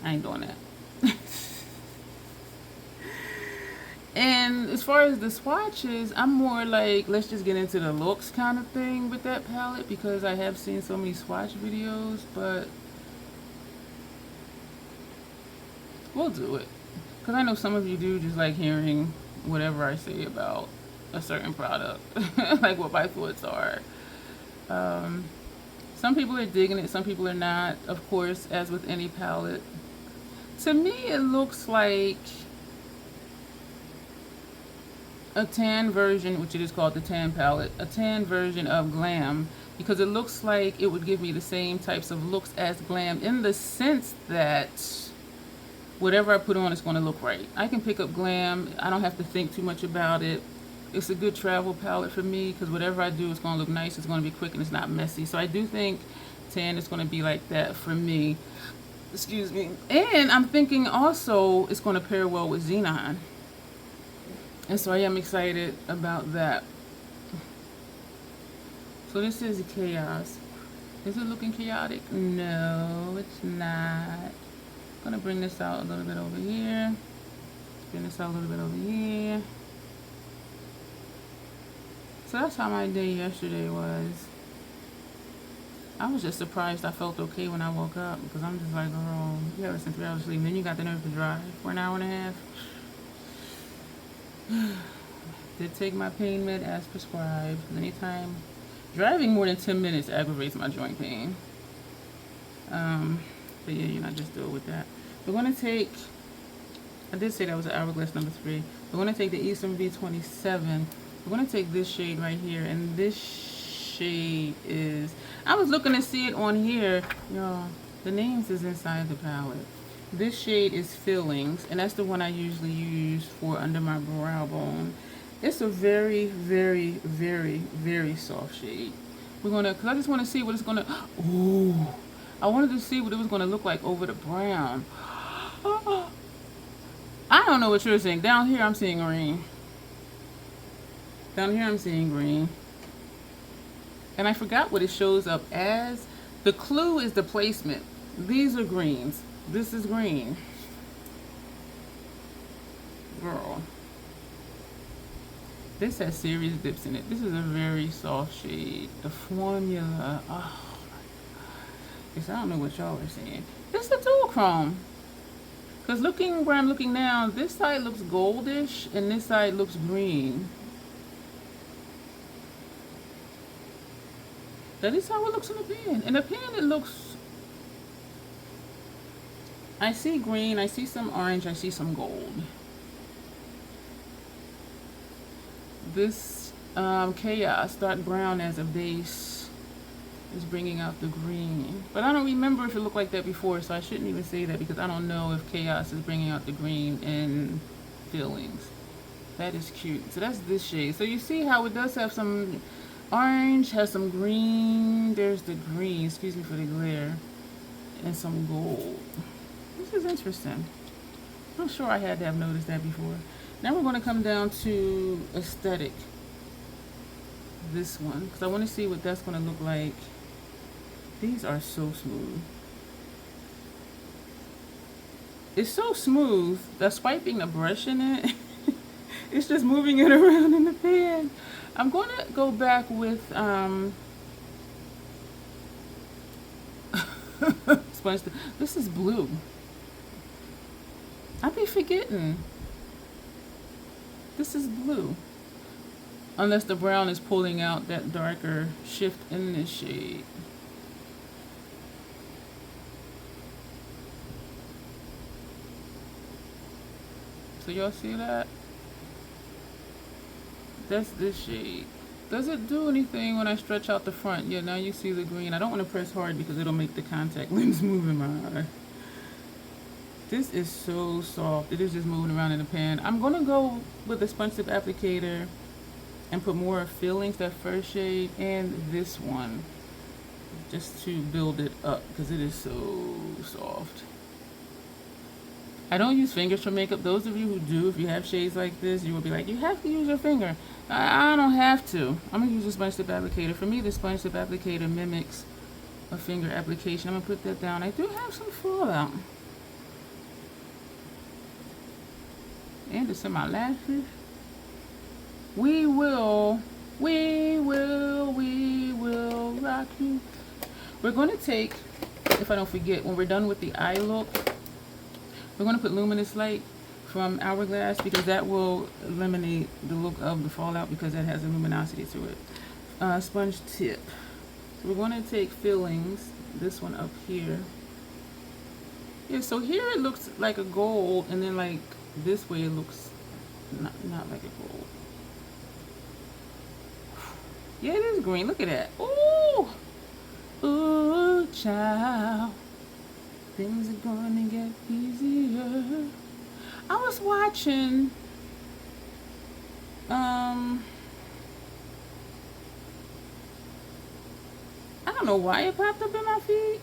I ain't doing that. And as far as the swatches, I'm more like, let's just get into the looks kind of thing with that palette because I have seen so many swatch videos, but we'll do it. Because I know some of you do just like hearing whatever I say about a certain product, like what my thoughts are. Some people are digging it, some people are not, of course, as with any palette. To me, it looks like a tan version, which it is called the tan palette, a tan version of Glam, because it looks like it would give me the same types of looks as Glam in the sense that whatever I put on is going to look right. I can pick up Glam. I don't have to think too much about it. It's a good travel palette for me because whatever I do is going to look nice. It's going to be quick and it's not messy. So I do think tan is going to be like that for me. Excuse me. And I'm thinking also it's going to pair well with Xenon. And so I am excited about that. So this is Chaos. Is it looking chaotic? No, it's not. I'm going to bring this out a little bit over here. Bring this out a little bit over here. So that's how my day yesterday was. I was just surprised I felt okay when I woke up because I'm just like, girl, you haven't spent 3 hours of sleep. And then you got the nerve to drive for an hour and a half. Did take my pain med as prescribed. Anytime driving more than 10 minutes aggravates my joint pain. But yeah, you know, just deal with that. We're going to take I did say that was an hourglass number 3. We're going to take the Eastern V27. We're going to take this shade right here, and this shade is, I was looking to see it on here, y'all. The names is inside the palette. This shade is Feelings, and that's the one I usually use for under my brow bone. It's a very, very, very, very soft shade. We're gonna, cause I just want to see what it's gonna. Ooh, I wanted to see what it was gonna look like over the brown. I don't know what you're seeing. Down here, I'm seeing green. Down here, I'm seeing green. And I forgot what it shows up as. The clue is the placement. These are greens. This is green. Girl. This has serious dips in it. This is a very soft shade. The formula. Oh, I don't know what y'all are seeing. It's a dual chrome. Because looking where I'm looking now, this side looks goldish and this side looks green. That is how it looks in the pen. In the pen, it looks... I see green, I see some orange, I see some gold. This Chaos Dark Brown as a base is bringing out the green. But I don't remember if it looked like that before, so I shouldn't even say that because I don't know if Chaos is bringing out the green in Feelings. That is cute. So that's this shade. So you see how it does have some orange, has some green. There's the green, excuse me for the glare, and some gold. This is interesting. I'm sure I had to have noticed that before. Now we're going to come down to Aesthetic. This one, because I want to see what that's going to look like. These are so smooth. It's so smooth that swiping the brush in it, it's just moving it around in the pan. I'm going to go back with sponge. This is blue. I be forgetting. This is blue. Unless the brown is pulling out that darker shift in this shade. So y'all see that? That's this shade. Does it do anything when I stretch out the front? Yeah, now you see the green. I don't want to press hard because it'll make the contact lens move in my eye. This is so soft. It is just moving around in the pan. I'm going to go with a sponge tip applicator and put more Feelings, that first shade, and this one. Just to build it up because it is so soft. I don't use fingers for makeup. Those of you who do, if you have shades like this, you will be like, you have to use your finger. I don't have to. I'm going to use a sponge tip applicator. For me, the sponge tip applicator mimics a finger application. I'm going to put that down. I do have some fallout. And it's in my lashes. We will rock you. We're going to take, if I don't forget, when we're done with the eye look, we're going to put Luminous Light from Hourglass because that will eliminate the look of the fallout because that has a luminosity to it. Sponge tip. So we're going to take Feelings, this one up here. Yeah, so here it looks like a gold, and then like this way it looks not like a gold. Yeah, it is green. Look at that. Ooh, ooh, child. Things are gonna get easier. I was watching I don't know why it popped up in my feed.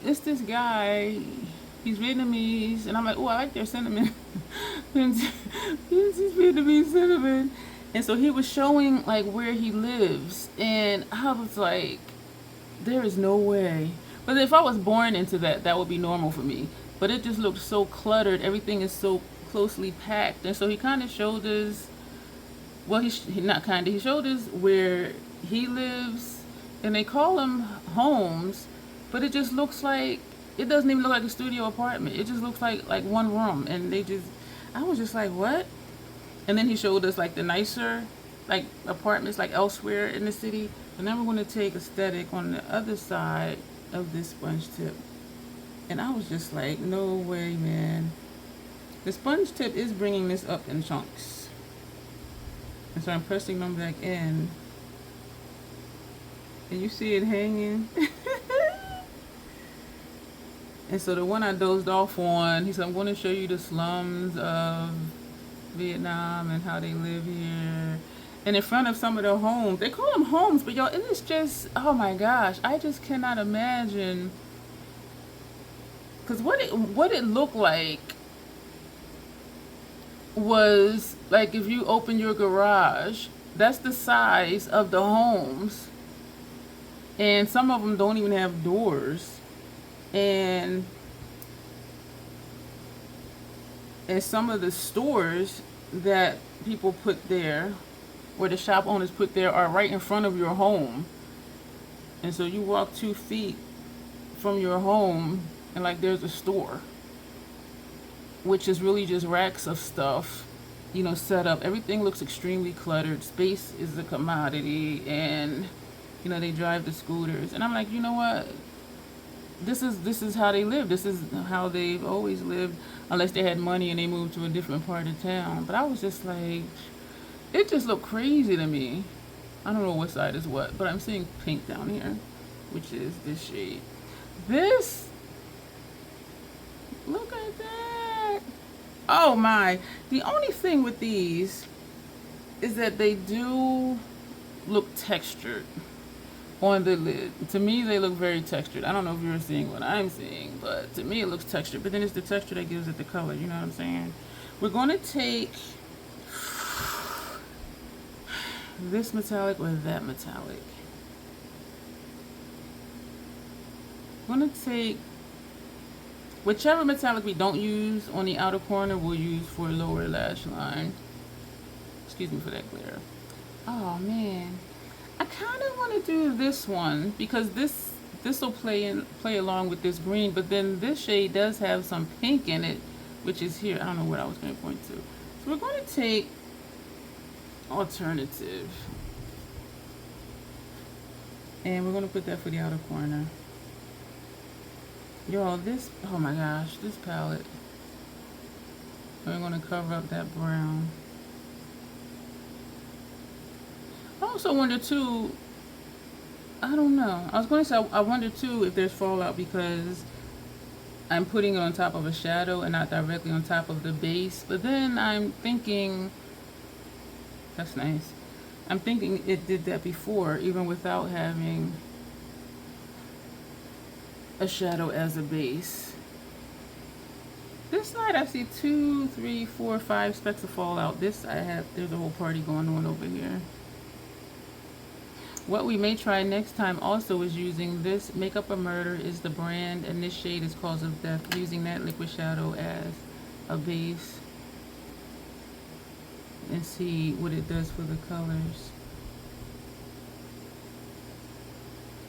It's this guy, he's Vietnamese, and I'm like, oh, I like their cinnamon. It's Vietnamese cinnamon. And so he was showing like where he lives, and I was like, there is no way. But if I was born into that, that would be normal for me. But it just looked so cluttered. Everything is so closely packed. And so he kind of showed us, well, he showed us where he lives, and they call them homes, but it just looks like, it doesn't even look like a studio apartment. It just looks like one room. And I was just like, what? And then he showed us like the nicer like apartments like elsewhere in the city. And then we're going to take Aesthetic on the other side of this sponge tip. And I was just like, no way, man. The sponge tip is bringing this up in chunks. And so I'm pressing them back in. And you see it hanging. And so the one I dozed off on, he said, I'm going to show you the slums of Vietnam and how they live here. And in front of some of their homes, they call them homes, but y'all, it is just, oh my gosh, I just cannot imagine. Because what it looked like was like if you open your garage, that's the size of the homes. And some of them don't even have doors. And some of the stores that people put there, or the shop owners put there, are right in front of your home. And so you walk 2 feet from your home and like there's a store, which is really just racks of stuff, you know, set up. Everything looks extremely cluttered. Space is a commodity, and you know, they drive the scooters. And I'm like, you know what? This is how they live. This is how they've always lived, unless they had money and they moved to a different part of town. But I was just like, it just looked crazy to me. I don't know what side is what, but I'm seeing pink down here, which is this shade. This, look at that. Oh my. The only thing with these is that they do look textured on the lid. To me, they look very textured. I don't know if you're seeing what I'm seeing, but to me it looks textured. But then it's the texture that gives it the color, you know what I'm saying? We're going to take this metallic or that metallic. I'm going to take whichever metallic we don't use on the outer corner, we'll use for lower lash line. Excuse me for that glare. Oh man, I kind of want to do this one because this will play along with this green, but then this shade does have some pink in it, which is here. I don't know what I was going to point to. So we're going to take alternative, and we're going to put that for the outer corner. Y'all, this, oh my gosh, this palette. We're going to cover up that brown. I also wonder too, I don't know. I was going to say, I wonder too if there's fallout because I'm putting it on top of a shadow and not directly on top of the base. But then I'm thinking, that's nice. I'm thinking it did that before, even without having a shadow as a base. This side I see 2, 3, 4, 5 specks of fallout. This I have, there's a whole party going on over here. What we may try next time also is using this Makeup a Murder is the brand, and this shade is Cause of Death, using that liquid shadow as a base and see what it does for the colors.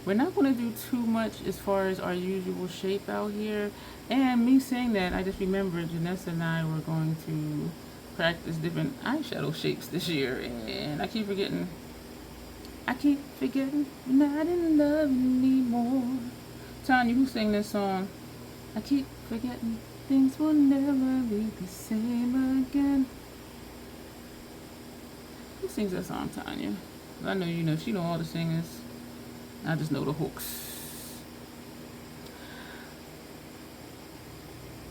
We're not going to do too much as far as our usual shape out here. And me saying that, I just remembered Janessa and I were going to practice different eyeshadow shapes this year, and I keep forgetting not in love anymore. Tanya, who sang this song? I keep forgetting things will never be the same again. Who sings that song, Tanya? I know you know, she know all the singers. I just know the hooks.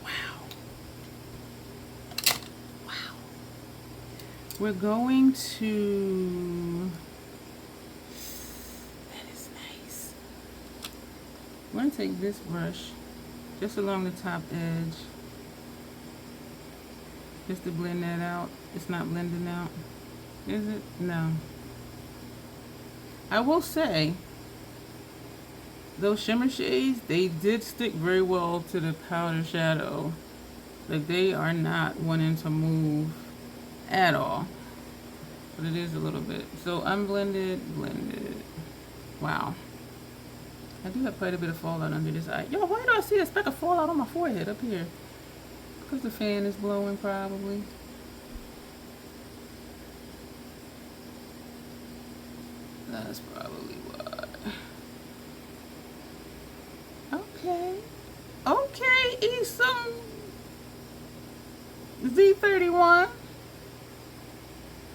Wow. Wow. We're going to, I'm going to take this brush just along the top edge, just to blend that out. It's not blending out, is it? No. I will say, those shimmer shades, they did stick very well to the powder shadow. Like, they are not wanting to move at all. But it is a little bit. So unblended, blended. Wow. I do have quite a bit of fallout under this eye. Yo, why do I see a speck of fallout on my forehead up here? Because the fan is blowing, probably. That's probably why. Okay. Okay. me some Z31.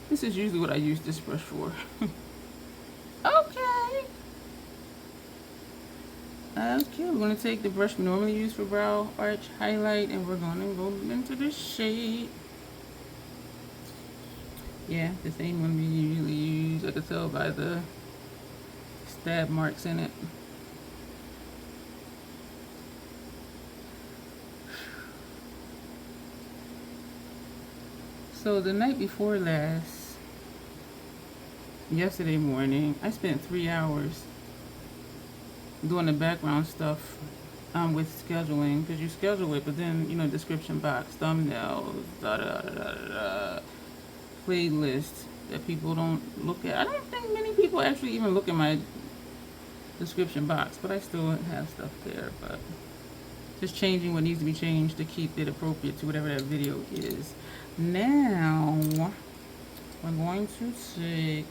This is usually what I use this brush for. Okay. Okay, we're going to take the brush we normally use for brow arch highlight and we're going to go into the shade. Yeah, the same one we usually use. I can tell by the stab marks in it. So the night before last, yesterday morning, I spent 3 hours doing the background stuff with scheduling, because you schedule it, but then, you know, description box, thumbnails, playlist that people don't look at. I don't think many people actually even look at my description box, but I still have stuff there, but just changing what needs to be changed to keep it appropriate to whatever that video is. Now, we're going to take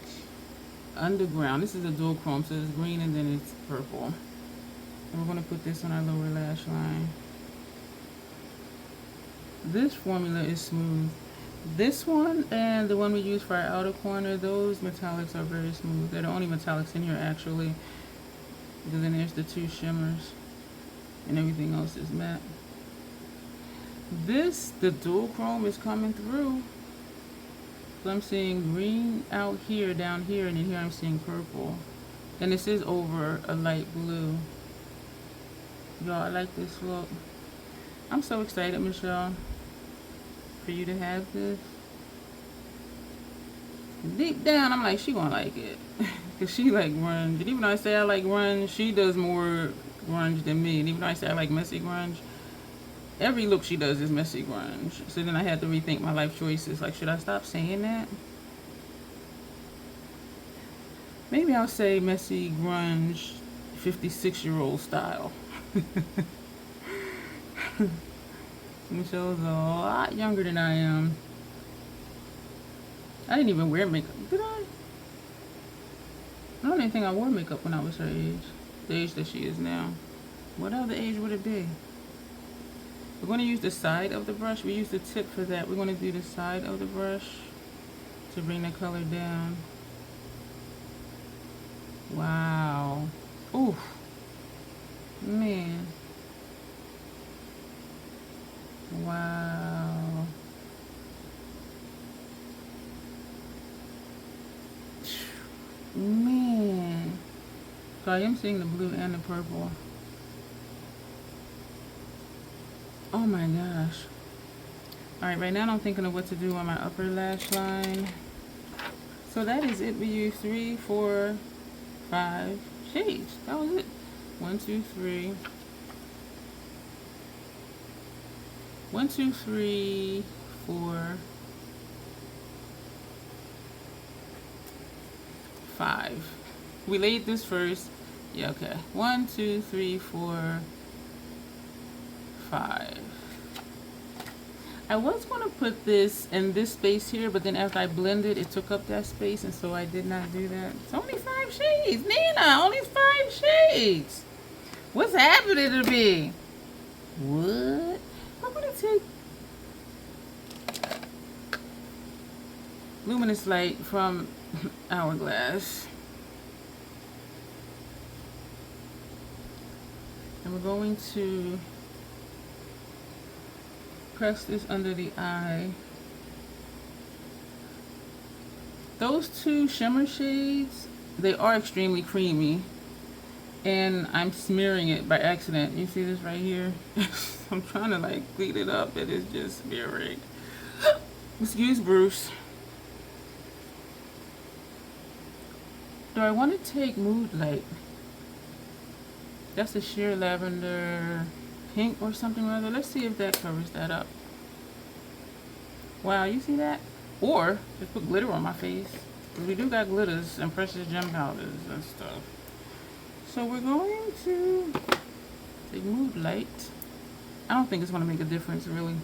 Underground. This is a dual chrome, so it's green and then it's purple. And we're going to put this on our lower lash line. This formula is smooth. This one and the one we use for our outer corner, those metallics are very smooth. They're the only metallics in here actually. Because then there's the two shimmers and everything else is matte. The dual chrome is coming through. So I'm seeing green out here, down here, and then here I'm seeing purple. And this is over a light blue. Y'all, I like this look. I'm so excited, Michelle, for you to have this. Deep down, I'm like, she gonna like it. Because she like grunge. And even though I say I like grunge, she does more grunge than me. And even though I say I like messy grunge, every look she does is messy grunge. So then I had to rethink my life choices. Like, should I stop saying that? Maybe I'll say messy grunge 56-year-old style. Michelle's a lot younger than I am. I didn't even wear makeup. Did I? I don't even think I wore makeup when I was her age. The age that she is now. What other age would it be? We're going to use the side of the brush. We use the tip for that. We're going to do the side of the brush to bring the color down. Wow. Oof. Man. Wow. Man. So I am seeing the blue and the purple. Oh my gosh. Alright, right now I'm thinking of what to do on my upper lash line. So that is it. We use 3, 4, 5 shades. That was it. 1, 2, 3. 1, 2, 3, 4, 5. We laid this first. Yeah, okay. 1, 2, 3, 4, 5. I was going to put this in this space here, but then after I blended, it took up that space, and so I did not do that. It's only 5 shades. Nina, only 5 shades. What's happening to me? What? I'm going to take Luminous Light from Hourglass. And we're going to press this under the eye. Those two shimmer shades, they are extremely creamy. And I'm smearing it by accident. You see this right here? I'm trying to like clean it up. It is just smearing. Excuse Bruce. Do I want to take Mood Light? That's a sheer lavender pink or something rather. Let's see if that covers that up. Wow, you see that? Or just put glitter on my face. Because we do got glitters and precious gem powders and stuff. So we're going to take Mood Light. I don't think it's going to make a difference really.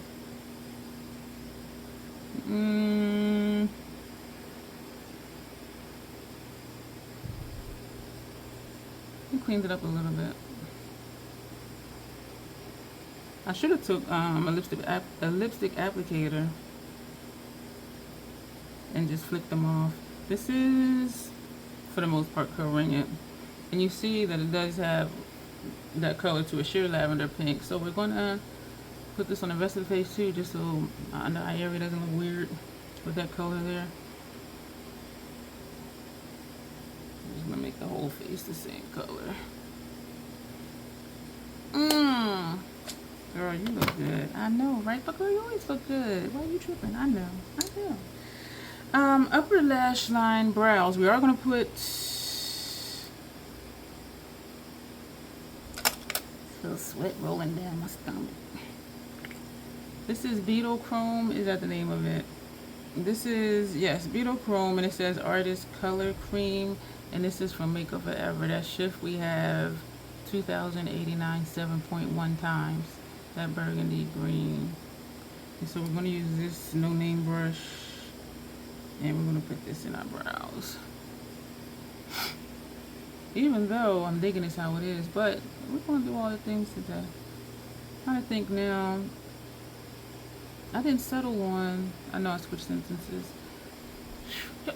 I cleaned it up a little bit. I should have took a lipstick applicator and just flick them off. This is, for the most part, covering it. And you see that it does have that color to a sheer lavender pink. So we're going to put this on the rest of the face too, just so under eye area doesn't look weird with that color there. I'm just going to make the whole face the same color. Girl, you look good. I know, right? But girl, you always look good. Why are you tripping? I know. Upper lash line, brows. We are going to put... Feel sweat rolling down my stomach. This is Beetle Chrome. Is that the name of it? This is, yes, Beetle Chrome, and it says Artist Color Cream. And this is from Makeup Forever. That shift we have 2,089 7.1 times. That burgundy green. And so we're going to use this no name brush, and we're going to put this in our brows. Even though I'm digging this how it is, but we're going to do all the things today. I'm trying to think now. I didn't settle on. I know I switched sentences.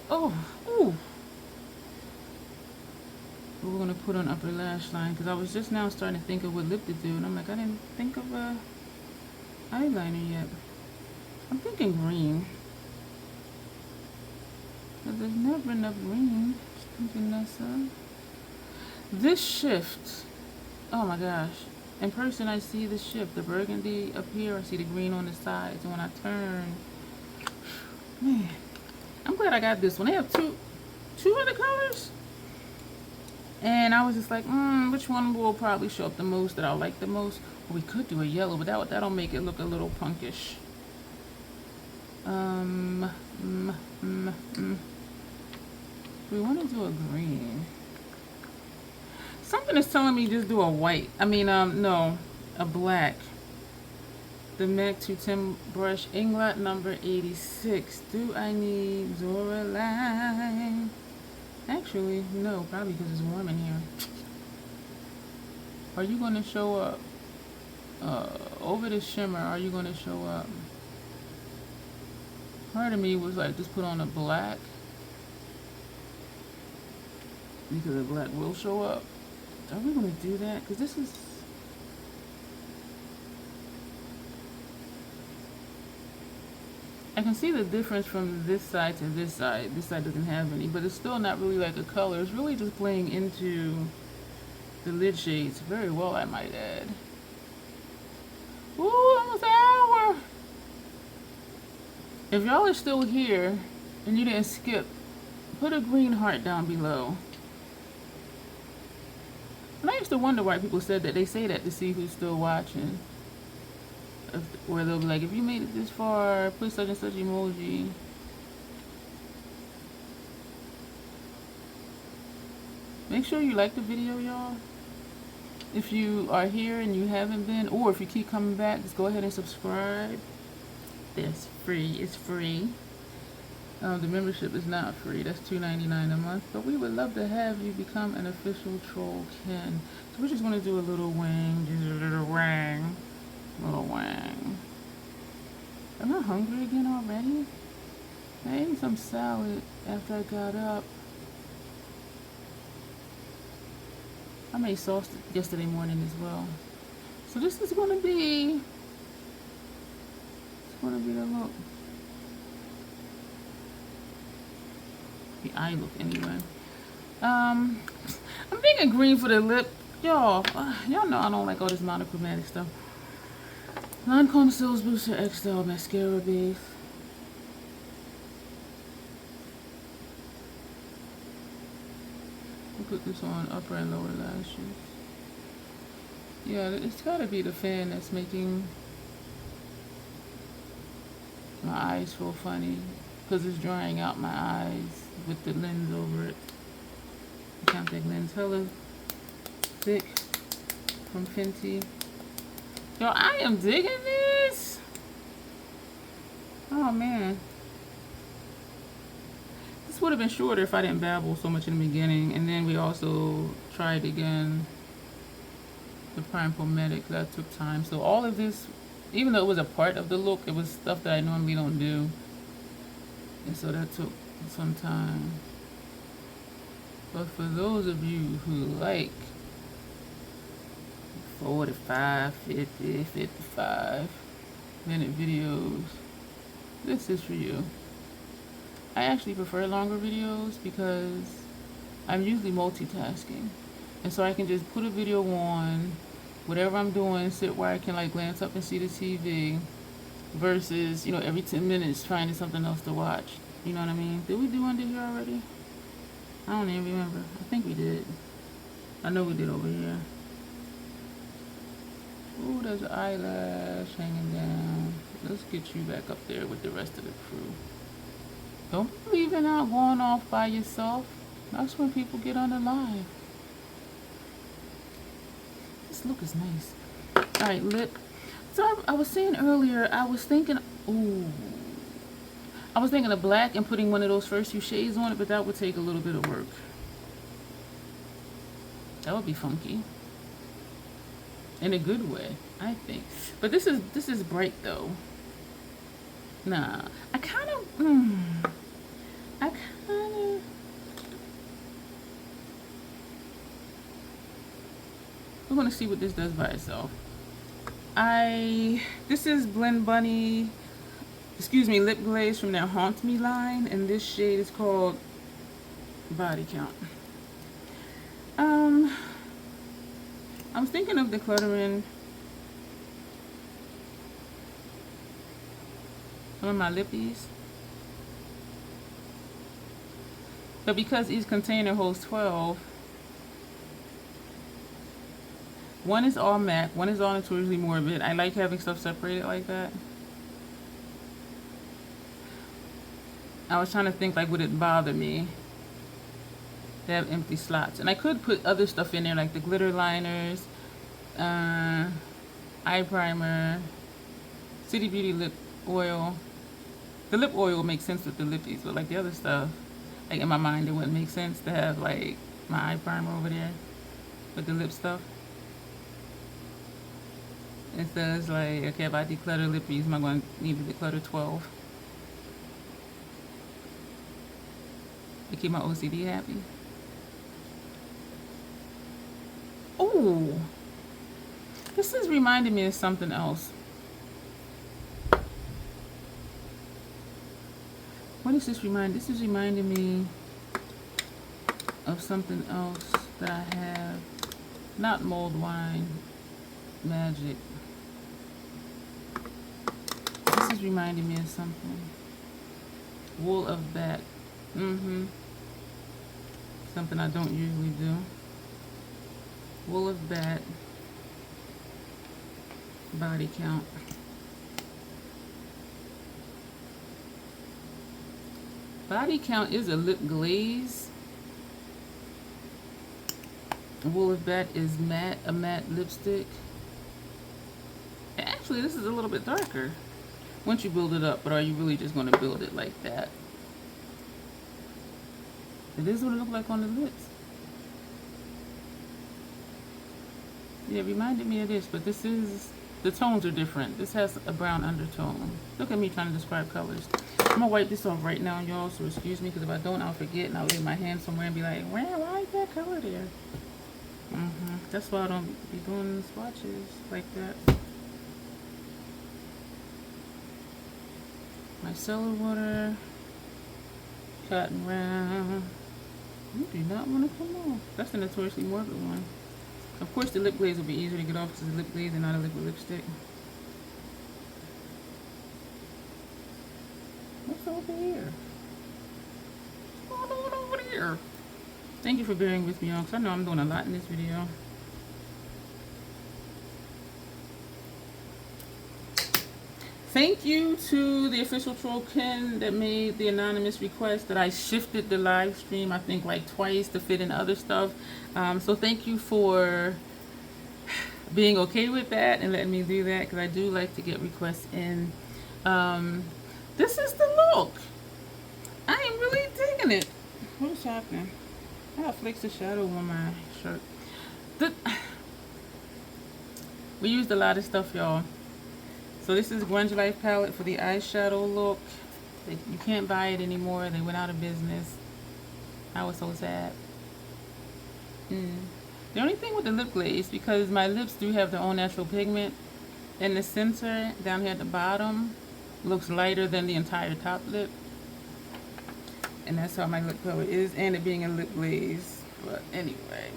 Oh, ooh. We're going to put on upper lash line because I was just now starting to think of what lip to do, and I'm like, I didn't think of a eyeliner yet. I'm thinking green. But there's never enough green. Just thinking that's this shift. Oh my gosh. In person, I see the shift. The burgundy up here. I see the green on the sides. And when I turn, man, I'm glad I got this one. They have two other colors. And I was just like, which one will probably show up the most, that I like the most? Well, we could do a yellow, but that'll make it look a little punkish. We want to do a green. Something is telling me just do a white. I mean, no, a black. The MAC 210 brush, Inglot number 86. Do I need Zora line? Actually, no, probably because it's warm in here. Are you going to show up over the shimmer? Are you going to show up? Part of me was like, just put on a black, because the black will show up. Are we going to do that? Because this is... I can see the difference from this side to this side. This side doesn't have any, but it's still not really like a color. It's really just playing into the lid shades very well, I might add. Ooh, almost an hour. If y'all are still here and you didn't skip, put a green heart down below. And I used to wonder why people said that. They say that to see who's still watching. Where they'll be like, if you made it this far, put such and such emoji. Make sure you like the video, y'all. If you are here and you haven't been, or if you keep coming back, just go ahead and subscribe. That's free. It's free. The membership is not free. That's $2.99 a month. But we would love to have you become an official troll kin. So we're just going to do a little wang. Just a little wang. Little wang. Am I hungry again already? I ate some salad after I got up. I made sauce yesterday morning as well. So this is going to be... It's going to be the look. The eye look anyway. I'm thinking green for the lip. Y'all know I don't like all this monochromatic stuff. Lancome Sills Booster XL Mascara Base. We'll put this on upper and lower lashes. Yeah, it's gotta be the fan that's making my eyes feel funny, because it's drying out my eyes with the lens over it. The contact lens, hella thick, from Fenty. Yo, I am digging this. Oh man, this would have been shorter if I didn't babble so much in the beginning, and then we also tried again the prime pomadic. That took time. So all of this, even though it was a part of the look, it was stuff that I normally don't do. And so that took some time. But for those of you who like 45, 50, 55-minute videos, this is for you. I actually prefer longer videos because I'm usually multitasking. And so I can just put a video on, whatever I'm doing, sit where I can like glance up and see the TV versus, you know, every 10 minutes finding something else to watch. You know what I mean? Did we do under here already? I don't even remember. I think we did. I know we did over here. Ooh, there's an eyelash hanging down. Let's get you back up there with the rest of the crew. Don't be leaving out going off by yourself. That's when people get on the live. This look is nice. Alright, lip. So I was saying earlier, I was thinking of black and putting one of those first few shades on it, but that would take a little bit of work. That would be funky. In a good way, I think. But this is bright though. Nah, I kind of we're gonna see what this does by itself. This is Blend Bunny, lip glaze from their Haunt Me line, and this shade is called Body Count. I was thinking of decluttering some of my lippies, but because each container holds 12, one is all MAC, one is all Notoriously Morbid. I like having stuff separated like that. I was trying to think, like, would it bother me to have empty slots? And I could put other stuff in there, like the glitter liners, eye primer, City Beauty lip oil. The lip oil makes sense with the lippies, but like the other stuff, like in my mind, it wouldn't make sense to have like my eye primer over there with the lip stuff. And so it's like, okay, if I declutter lippies, I'm going to need to declutter 12 to keep my OCD happy. Oh, this is reminding me of something else. What is this remind? This is reminding me of something else that I have. Not mulled wine magic. This is reminding me of something. Wool of bat. Something I don't usually do. Wool of bat. Body Count. Body Count is a lip glaze. Wool of Bat is matte, a matte lipstick. Actually, this is a little bit darker once you build it up, but are you really just going to build it like that? It is what it looks like on the lips. Yeah, it reminded me of this, but this is, the tones are different. This has a brown undertone. Look at me trying to describe colors. I'm gonna wipe this off right now, y'all, so excuse me, because if I don't, I'll forget and I'll leave my hand somewhere and be like, why is that color there? That's why I don't be doing swatches like that. Micellar water, cotton round. You do not want to come off. That's the Notoriously Morbid one. Of course, the lip glaze will be easier to get off because it's a lip glaze and not a liquid lipstick. What's over here? What's going on over here? Thank you for bearing with me, y'all, because I know I'm doing a lot in this video. Thank you to the official Trollkin that made the anonymous request that I shifted the live stream, I think, like twice to fit in other stuff. So thank you for being okay with that and letting me do that, because I do like to get requests in. This is the look. I am really digging it. What is happening? I got flakes of shadow on my shirt. We used a lot of stuff, y'all. So this is Grunge Life palette for the eyeshadow look. You can't buy it anymore. They went out of business. I was so sad. The only thing with the lip glaze, because my lips do have their own natural pigment, in the center, down here at the bottom, looks lighter than the entire top lip. And that's how my lip color is, and it being a lip glaze. But anyway.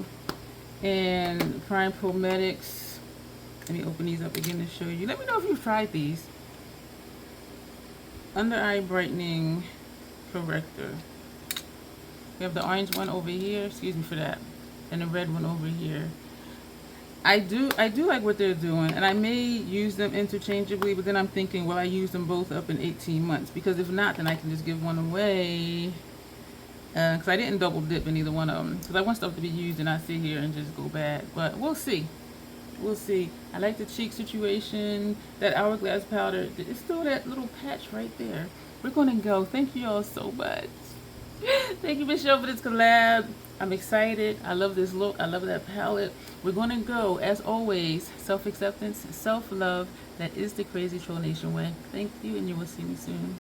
And Prime Prometics. Let me open these up again to show you. Let me know if you've tried these. Under Eye Brightening Corrector. We have the orange one over here. Excuse me for that. And the red one over here. I do like what they're doing, and I may use them interchangeably, but then I'm thinking, will I use them both up in 18 months? Because if not, then I can just give one away. Because I didn't double dip in either one of them. Because I want stuff to be used and not sit here and just go bad. But we'll see. We'll see. I like the cheek situation. That Hourglass powder. It's still that little patch right there. We're going to go. Thank you all so much. Thank you, Michelle, for this collab. I'm excited. I love this look. I love that palette. We're going to go, as always, self-acceptance, self-love. That is the Crazy Troll Nation way. Thank you, and you will see me soon.